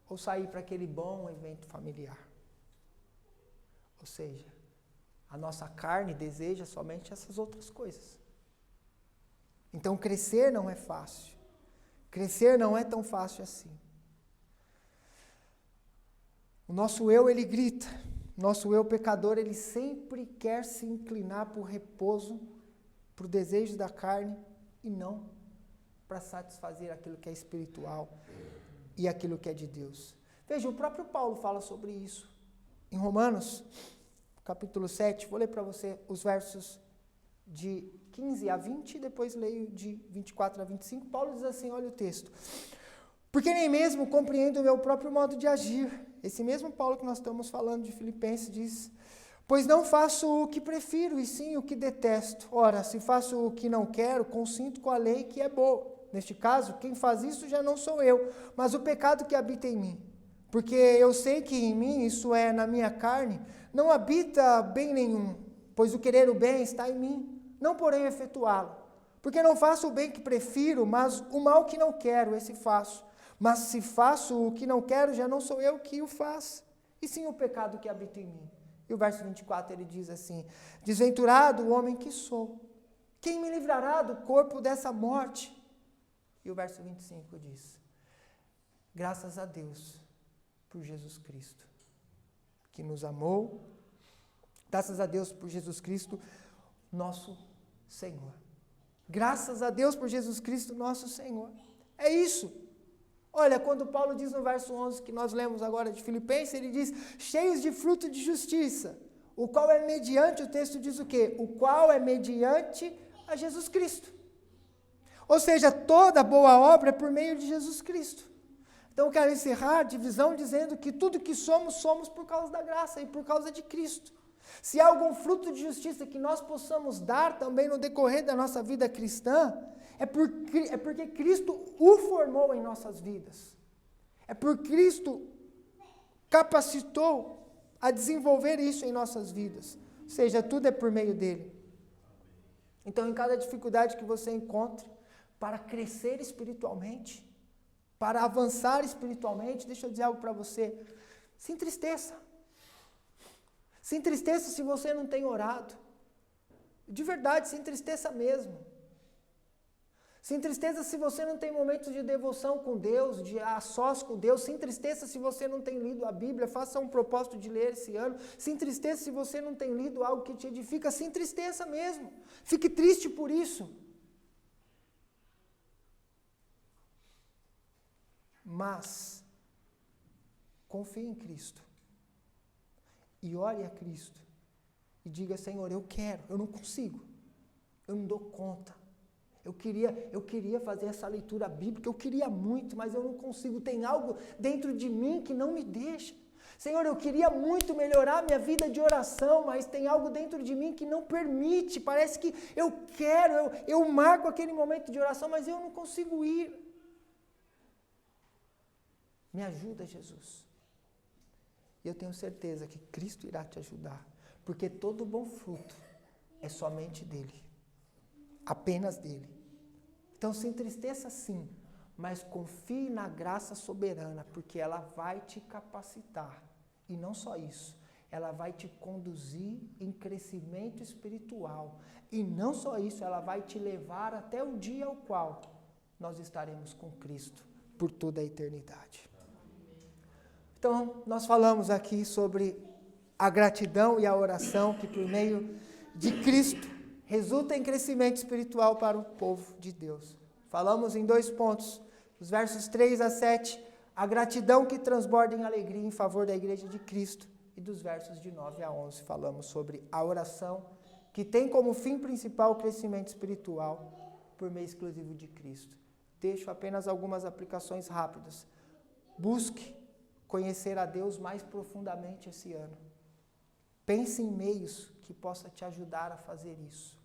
ou sair para aquele bom evento familiar. Ou seja, a nossa carne deseja somente essas outras coisas. Então crescer não é fácil. Crescer não é tão fácil assim. O nosso eu, ele grita. Nosso eu pecador, ele sempre quer se inclinar para o repouso, para o desejo da carne e não para satisfazer aquilo que é espiritual e aquilo que é de Deus. Veja, o próprio Paulo fala sobre isso. Em Romanos, capítulo 7, vou ler para você os versos de 15 a 20, e depois leio de 24 a 25. Paulo diz assim, olha o texto. Porque nem mesmo compreendo o meu próprio modo de agir. Esse mesmo Paulo que nós estamos falando de Filipenses diz, pois não faço o que prefiro, e sim o que detesto. Ora, se faço o que não quero, consinto com a lei que é boa. Neste caso, quem faz isso já não sou eu, mas o pecado que habita em mim. Porque eu sei que em mim, isso é, na minha carne, não habita bem nenhum, pois o querer o bem está em mim, não porém efetuá-lo. Porque não faço o bem que prefiro, mas o mal que não quero, esse faço. Mas se faço o que não quero, já não sou eu que o faço, e sim o pecado que habita em mim. E o verso 24 ele diz assim: desventurado o homem que sou, quem me livrará do corpo dessa morte? E o verso 25 diz: graças a Deus por Jesus Cristo, que nos amou, graças a Deus por Jesus Cristo, nosso Senhor. Graças a Deus por Jesus Cristo, nosso Senhor. É isso. Olha, quando Paulo diz no verso 11, que nós lemos agora de Filipenses, ele diz, cheios de fruto de justiça, o qual é mediante, o texto diz o quê? O qual é mediante a Jesus Cristo. Ou seja, toda boa obra é por meio de Jesus Cristo. Então eu quero encerrar a divisão dizendo que tudo que somos, somos por causa da graça e por causa de Cristo. Se há algum fruto de justiça que nós possamos dar também no decorrer da nossa vida cristã, é porque Cristo o formou em nossas vidas. É por Cristo capacitou a desenvolver isso em nossas vidas. Ou seja, tudo é por meio dele. Então, em cada dificuldade que você encontre, para crescer espiritualmente, para avançar espiritualmente, deixa eu dizer algo para você, se entristeça. Se entristeça se você não tem orado. De verdade, se entristeça mesmo. Se entristeça se você não tem momentos de devoção com Deus, de a sós com Deus. Se entristeça se você não tem lido a Bíblia. Faça um propósito de ler esse ano. Se entristeça se você não tem lido algo que te edifica. Se entristeça mesmo. Fique triste por isso. Mas, confie em Cristo. E ore a Cristo. E diga, Senhor, eu quero, eu não consigo. Eu não dou conta. Eu queria fazer essa leitura bíblica, eu queria muito, mas eu não consigo. Tem algo dentro de mim que não me deixa. Senhor, eu queria muito melhorar minha vida de oração, mas tem algo dentro de mim que não permite. Parece que eu quero, eu marco aquele momento de oração, mas eu não consigo ir. Me ajuda, Jesus. E eu tenho certeza que Cristo irá te ajudar, porque todo bom fruto é somente dele. Apenas dele. Então se entristeça sim, mas confie na graça soberana, porque ela vai te capacitar. E não só isso, ela vai te conduzir em crescimento espiritual. E não só isso, ela vai te levar até o dia ao qual nós estaremos com Cristo por toda a eternidade. Então, nós falamos aqui sobre a gratidão e a oração que por meio de Cristo resulta em crescimento espiritual para o povo de Deus. Falamos em 2 pontos, os versos 3 a 7, a gratidão que transborda em alegria em favor da igreja de Cristo. E dos versos de 9 a 11 falamos sobre a oração, que tem como fim principal o crescimento espiritual por meio exclusivo de Cristo. Deixo apenas algumas aplicações rápidas. Busque conhecer a Deus mais profundamente esse ano. Pense em meios que possa te ajudar a fazer isso.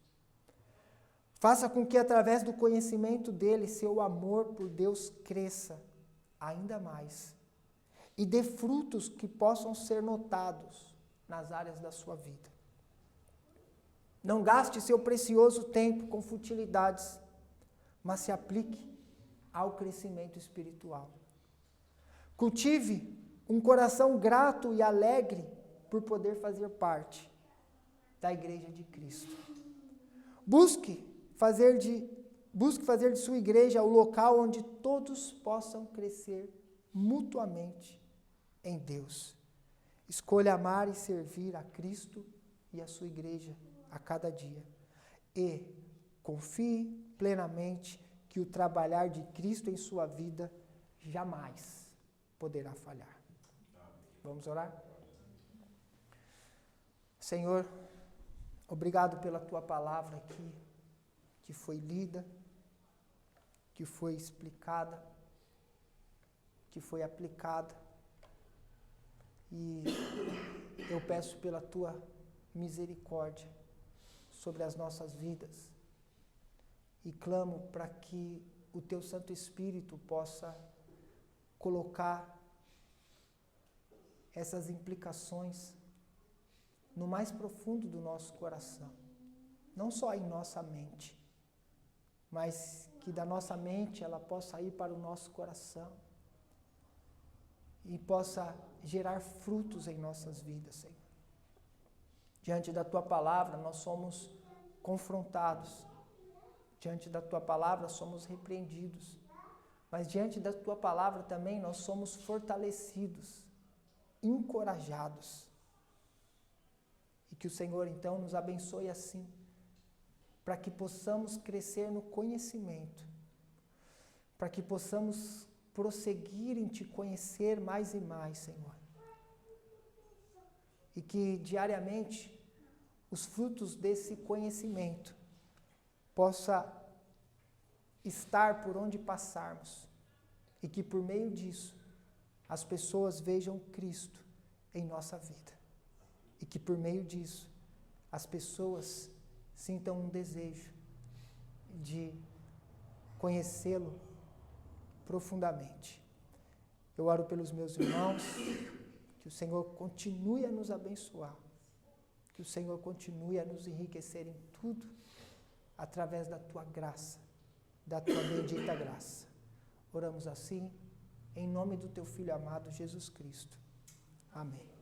Faça com que através do conhecimento dele, seu amor por Deus cresça ainda mais. E dê frutos que possam ser notados nas áreas da sua vida. Não gaste seu precioso tempo com futilidades, mas se aplique ao crescimento espiritual. Cultive um coração grato e alegre por poder fazer parte da igreja de Cristo. Busque fazer de sua igreja o local onde todos possam crescer mutuamente em Deus. Escolha amar e servir a Cristo e a sua igreja a cada dia. E confie plenamente que o trabalhar de Cristo em sua vida jamais poderá falhar. Vamos orar? Senhor, obrigado pela tua palavra aqui, que foi lida, que foi explicada, que foi aplicada. E eu peço pela tua misericórdia sobre as nossas vidas e clamo para que o teu Santo Espírito possa colocar essas implicações no mais profundo do nosso coração, não só em nossa mente, mas que da nossa mente ela possa ir para o nosso coração e possa gerar frutos em nossas vidas, Senhor. Diante da tua palavra, nós somos confrontados. Diante da tua palavra, somos repreendidos. Mas diante da tua palavra também, nós somos fortalecidos, encorajados. E que o Senhor, então, nos abençoe assim, para que possamos crescer no conhecimento, para que possamos prosseguir em Te conhecer mais e mais, Senhor. E que diariamente os frutos desse conhecimento possa estar por onde passarmos e que por meio disso as pessoas vejam Cristo em nossa vida e que por meio disso as pessoas sintam um desejo de conhecê-lo profundamente. Eu oro pelos meus irmãos, que o Senhor continue a nos abençoar, que o Senhor continue a nos enriquecer em tudo, através da Tua graça, da Tua bendita graça. Oramos assim, em nome do Teu Filho amado, Jesus Cristo. Amém.